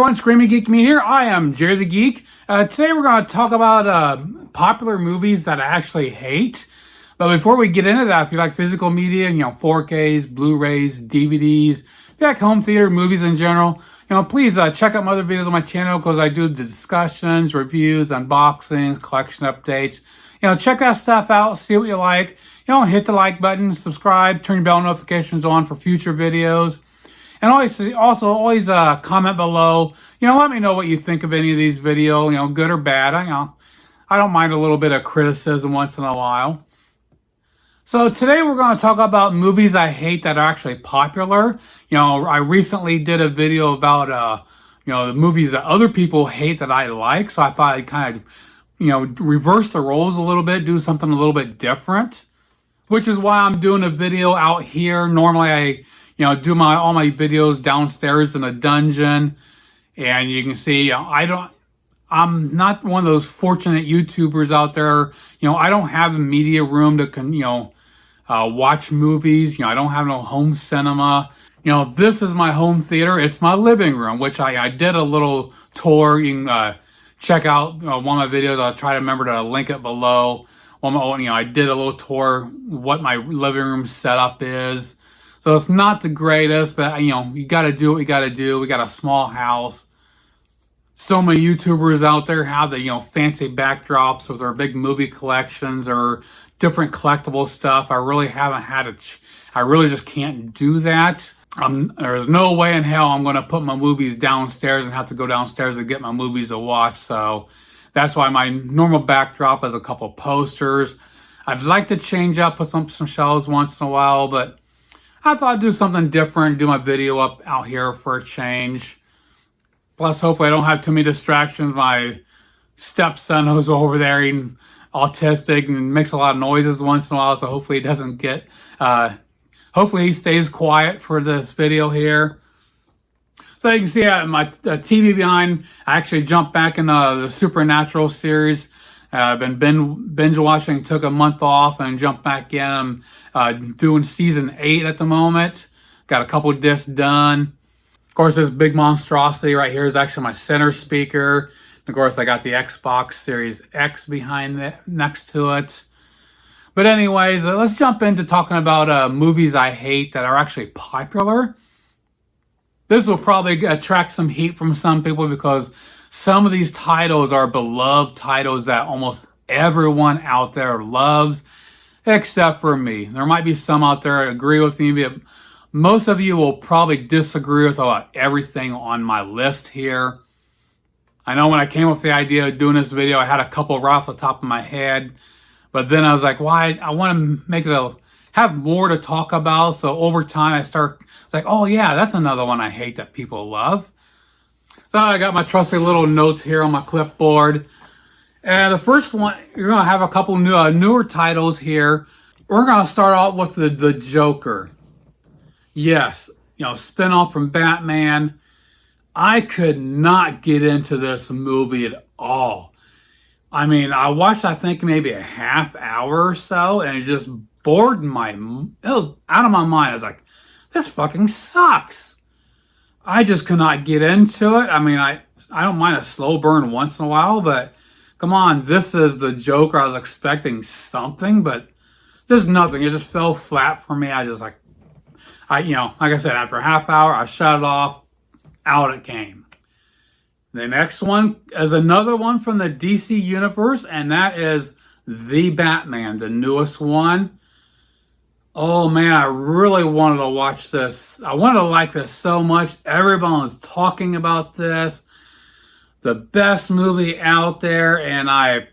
everyone, Screaming Geek Me here. I am Jerry the Geek. Today we're going to talk about popular movies that I actually hate. But before we get into that, if you like physical media, 4Ks, Blu-rays, DVDs, if you like home theater movies in general, please check out my other videos on my channel because I do the discussions, reviews, unboxings, collection updates. Check that stuff out, see what you like. Hit the like button, subscribe, turn your bell notifications on for future videos. And always comment below. Let me know what you think of any of these videos, good or bad. I don't mind a little bit of criticism once in a while. So today we're going to talk about movies I hate that are actually popular. I recently did a video about, the movies that other people hate that I like. So I thought I'd kind of, reverse the roles a little bit, do something a little bit different. Which is why I'm doing a video out here. Normally I do all my videos downstairs in a dungeon, and you can see I'm not one of those fortunate YouTubers out there. I don't have a media room to watch movies. I don't have no home cinema. This is my home theater. It's my living room, which I did a little tour. You can check out one of my videos. I'll try to remember to link it below. I did a little tour what my living room setup is. So it's not the greatest, but you got to do what you got to do. We got a small house. So many YouTubers out there have the fancy backdrops with their big movie collections or different collectible stuff. I really haven't had I really just can't do that. There's no way in hell I'm going to put my movies downstairs and have to go downstairs to get my movies to watch. So that's why my normal backdrop is a couple posters. I'd like to change up, put some shelves once in a while, but I thought I'd do something different, do my video up out here for a change. Plus, hopefully I don't have too many distractions. My stepson who's over there, he's autistic and makes a lot of noises once in a while, so hopefully he doesn't get, hopefully he stays quiet for this video here. So you can see my TV behind, I actually jumped back in the Supernatural series. I've been binge watching, took a month off and jumped back in. I'm doing season 8 at the moment. Got a couple discs done. Of course, this big monstrosity right here is actually my center speaker. Of course, I got the Xbox Series X behind it, next to it. But anyways, let's jump into talking about movies I hate that are actually popular. This will probably attract some heat from some people because some of these titles are beloved titles that almost everyone out there loves, except for me. There might be some out there that agree with me, but most of you will probably disagree with about everything on my list here. I know when I came up with the idea of doing this video, I had a couple right off the top of my head, but then I was like, why? I want to have more to talk about. So over time, it's like, oh yeah, that's another one I hate that people love. So I got my trusty little notes here on my clipboard. And the first one, you're going to have a couple newer titles here. We're going to start out with the Joker. Yes, spinoff from Batman. I could not get into this movie at all. I mean, I watched, I think, maybe a half hour or so, and it just bored it was out of my mind. I was like, this fucking sucks. I just could not get into it. I mean, I don't mind a slow burn once in a while, but come on, this is the Joker. I was expecting something, but just nothing. It just fell flat for me. I just like I said, after a half hour, I shut it off. Out it came. The next one is another one from the DC universe, and that is The Batman, the newest one. Oh man, I really wanted to watch this. I wanted to like this so much. Everyone was talking about this. The best movie out there, and I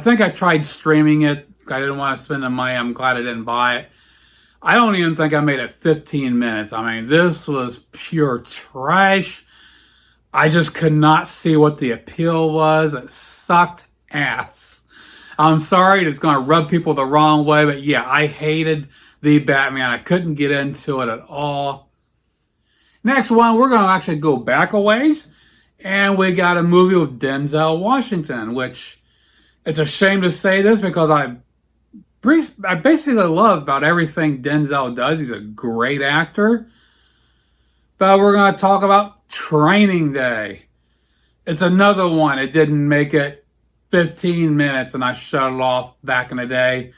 think I tried streaming it. I didn't want to spend the money. I'm glad I didn't buy it. I don't even think I made it 15 minutes. I mean, this was pure trash. I just could not see what the appeal was. It sucked ass. I'm sorry, it's going to rub people the wrong way, but yeah, I hated The Batman. I couldn't get into it at all. Next one, we're going to actually go back a ways, and we got a movie with Denzel Washington, which it's a shame to say this because I basically love about everything Denzel does. He's a great actor. But we're going to talk about Training Day. It's another one. It didn't make it 15 minutes and I shut it off back in the day.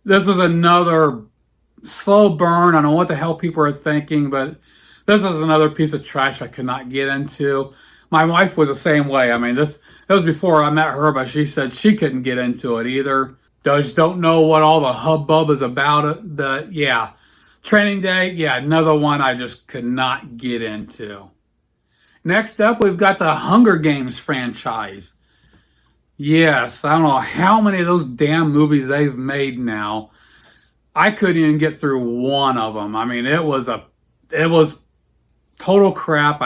This was another slow burn. I don't know what the hell people are thinking, but this is another piece of trash I could not get into. My wife was the same way. I mean, that was before I met her, but she said she couldn't get into it either. Just don't know what all the hubbub is about it. But yeah, Training Day, yeah, another one I just could not get into. Next up, we've got the Hunger Games franchise. Yes, I don't know how many of those damn movies they've made now. I couldn't even get through one of them. I mean, it was total crap.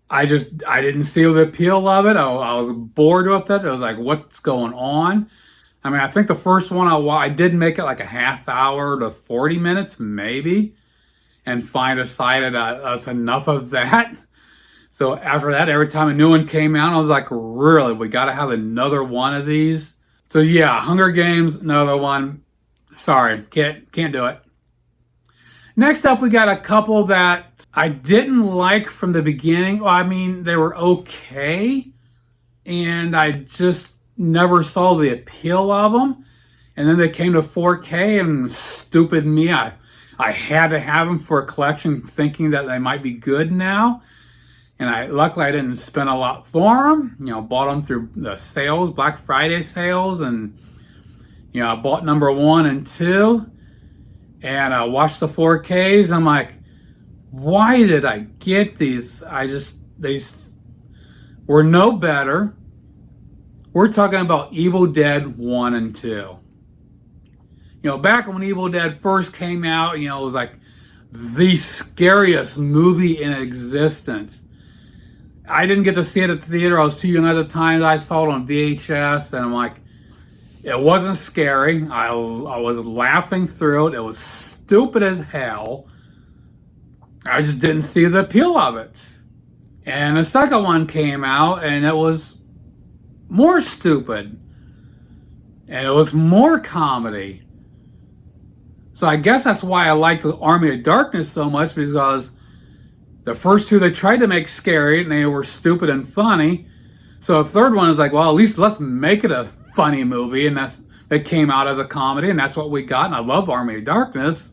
I didn't see the appeal of it. I was bored with it. I was like, what's going on? I mean, I think the first one I did make it like a half hour to 40 minutes, maybe, and finally decided that's enough of that. So after that, every time a new one came out, I was like, really, we got to have another one of these? So yeah, Hunger Games, another one. Sorry, can't do it. Next up, we got a couple that I didn't like from the beginning. Well, I mean, they were okay, and I just never saw the appeal of them. And then they came to 4K, and stupid me, I had to have them for a collection, thinking that they might be good now. And luckily I didn't spend a lot for them. You know, bought them through the sales, Black Friday sales, and you know, I bought number 1 and 2, and I watched the 4Ks. I'm like, why did I get these? They were no better. We're talking about Evil Dead 1 and 2. You know, back when Evil Dead first came out, you know, it was like the scariest movie in existence. I didn't get to see it at the theater. I was too young at the time. I saw it on VHS, and I'm like, it wasn't scary. I was laughing through it. It was stupid as hell. I just didn't see the appeal of it. And the second one came out, and it was more stupid. And it was more comedy. So I guess that's why I liked the Army of Darkness so much, because the first two they tried to make scary, and they were stupid and funny. So the third one is like, well, at least let's make it a funny movie, and that came out as a comedy, and that's what we got. And I love Army of Darkness.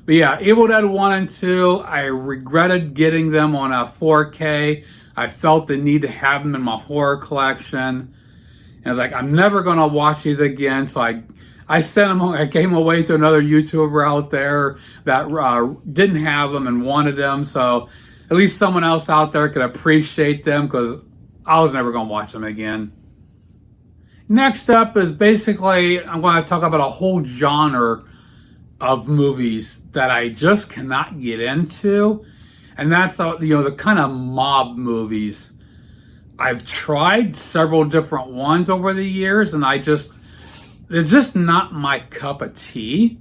But yeah, Evil Dead 1 and 2, I regretted getting them on a 4K. I felt the need to have them in my horror collection. And I was like, I'm never going to watch these again. So I sent them, I came away to another YouTuber out there that didn't have them and wanted them. So at least someone else out there could appreciate them, because I was never going to watch them again. Next up is basically, I'm going to talk about a whole genre of movies that I just cannot get into. And that's, you know, the kind of mob movies. I've tried several different ones over the years, and they're just not my cup of tea.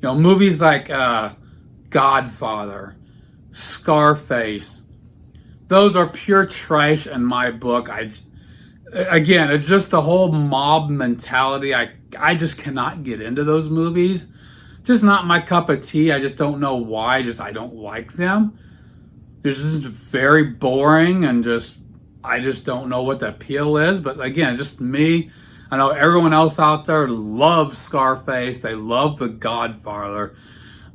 You know, movies like Godfather, Scarface, those are pure trash in my book. Again, it's just the whole mob mentality. I just cannot get into those movies. Just not my cup of tea. I just don't know why. I don't like them. They're just very boring, and I just don't know what the appeal is. But again, just me. I know everyone else out there loves Scarface. They love The Godfather,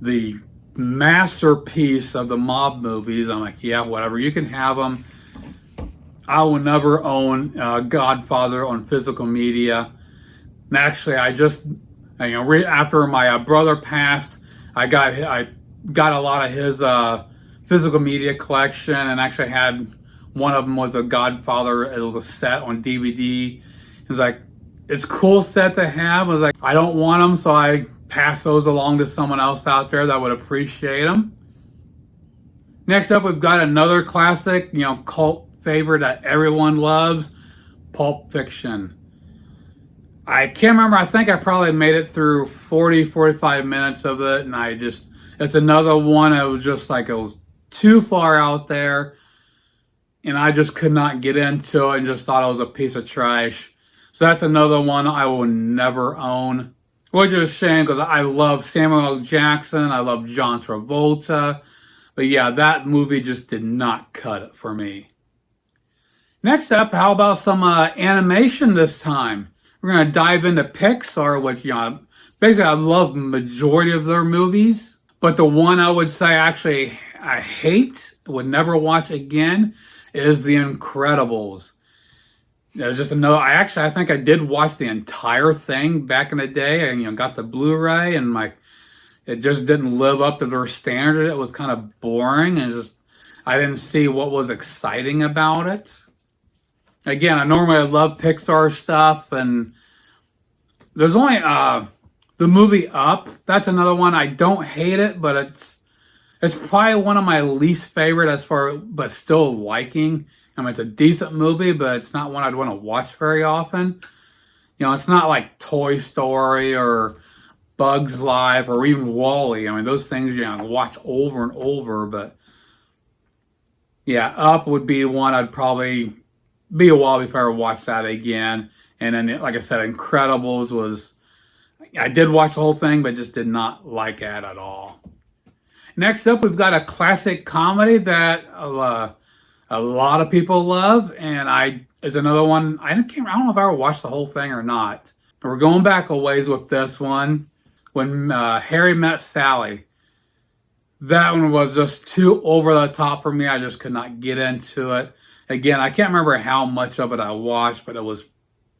the masterpiece of the mob movies. I'm like, yeah, whatever. You can have them. I will never own Godfather on physical media. And actually, after my brother passed, I got a lot of his physical media collection, and actually had one of them was a Godfather. It was a set on DVD. It was like, it's a cool set to have. I was like, I don't want them, so I pass those along to someone else out there that would appreciate them. Next up, we've got another classic, you know, cult favorite that everyone loves, Pulp Fiction. I can't remember. I think I probably made it through 45 minutes of it, and it's another one. It was just like, it was too far out there, and I just could not get into it, and just thought it was a piece of trash. So that's another one I will never own, which is a shame, because I love Samuel L. Jackson. I love John Travolta. But yeah, that movie just did not cut it for me. Next up, how about some animation this time? We're going to dive into Pixar, which, basically I love the majority of their movies. But the one I would say actually I hate, would never watch again, is The Incredibles. There's just another, I think I did watch the entire thing back in the day and, got the Blu-ray and it just didn't live up to their standard. It was kind of boring and I didn't see what was exciting about it. Again, I normally love Pixar stuff, and there's only the movie Up. That's another one. I don't hate it, but it's probably one of my least favorite but still liking. I mean, it's a decent movie, but it's not one I'd want to watch very often. It's not like Toy Story or Bugs Life or even Wall-E. I mean, those things watch over and over, but yeah, Up would be one I'd probably be a while before I watched that again. And then, like I said, Incredibles I did watch the whole thing, but just did not like it at all. Next up, we've got a classic comedy that a lot of people love, and is another one. I don't know if I ever watched the whole thing or not. We're going back a ways with this one. When Harry Met Sally. That one was just too over the top for me. I just could not get into it. Again, I can't remember how much of it I watched, but it was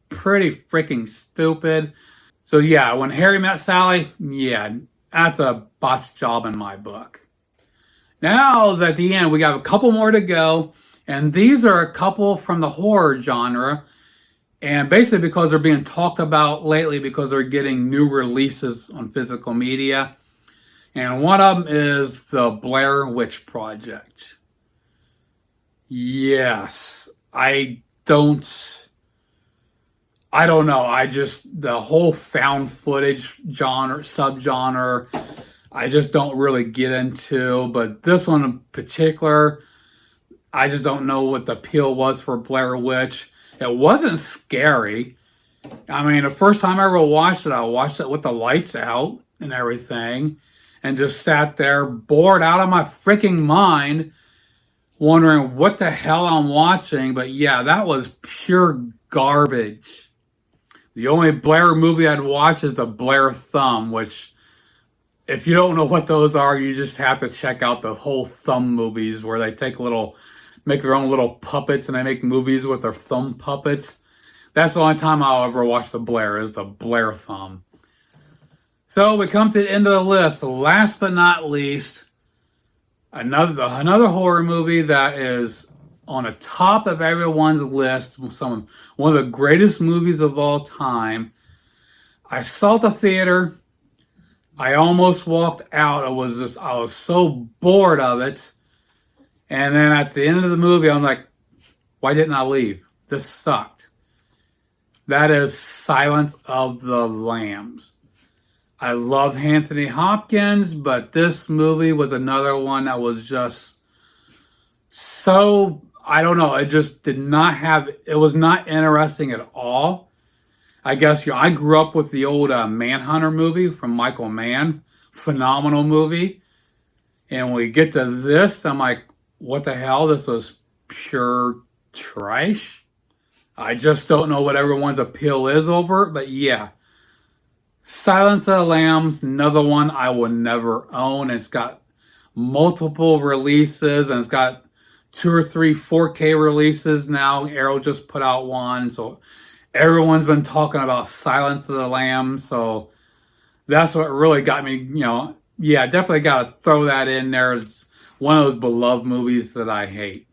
pretty freaking stupid. So yeah, when Harry Met Sally, yeah, that's a botched job in my book. Now, at the end, we got a couple more to go, and these are a couple from the horror genre, and basically because they're being talked about lately because they're getting new releases on physical media. And one of them is the Blair Witch Project. Yes, I don't know. The whole found footage subgenre, I just don't really get into. But this one in particular, I just don't know what the appeal was for Blair Witch. It wasn't scary. I mean, the first time I ever watched it, I watched it with the lights out and everything, and just sat there bored out of my freaking mind, wondering what the hell I'm watching. But yeah, that was pure garbage. The only Blair movie I'd watch is the Blair Thumb, which, if you don't know what those are, you just have to check out the whole Thumb movies where they make their own little puppets and they make movies with their thumb puppets. That's the only time I'll ever watch the Blair, is the Blair Thumb. So we come to the end of the list. Last but not least, another horror movie that is on the top of everyone's list, one of the greatest movies of all time. I saw the theater. I almost walked out. I was so bored of it. And then at the end of the movie, I'm like, why didn't I leave? This sucked. That is Silence of the Lambs. I love Anthony Hopkins, but this movie was another one that was just so, I don't know, it was not interesting at all. I guess, I grew up with the old Manhunter movie from Michael Mann. Phenomenal movie. And when we get to this, I'm like, what the hell? This was pure trash. I just don't know what everyone's appeal is over it, but yeah. Silence of the Lambs, another one I will never own. It's got multiple releases, and it's got 2 or 3 4K releases now. Arrow just put out one, so everyone's been talking about Silence of the Lambs, so that's what really got me, yeah, definitely got to throw that in there. It's one of those beloved movies that I hate,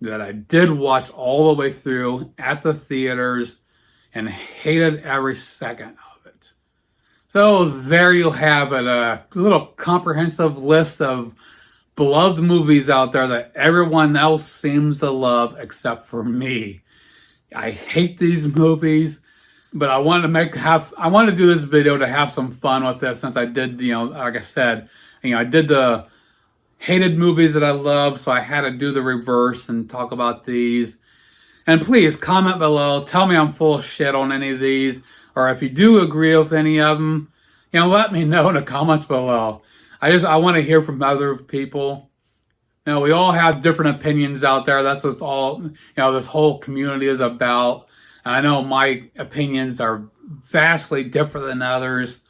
that I did watch all the way through at the theaters and hated every second of it. So there you have it, a little comprehensive list of beloved movies out there that everyone else seems to love except for me. I hate these movies, but I wanted to do this video to have some fun with it, since I did, like I said, I did the hated movies that I love, so I had to do the reverse and talk about these. And please comment below, tell me I'm full of shit on any of these, or if you do agree with any of them, let me know in the comments below. I want to hear from other people, You know, we all have different opinions out there. That's what all, this whole community is about. I know my opinions are vastly different than others.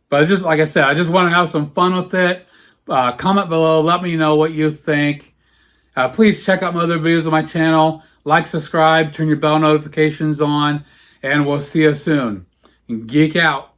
But just like I said, I just want to have some fun with it. Comment below. Let me know what you think. Please check out my other videos on my channel. Like, subscribe, turn your bell notifications on, and we'll see you soon. Geek out.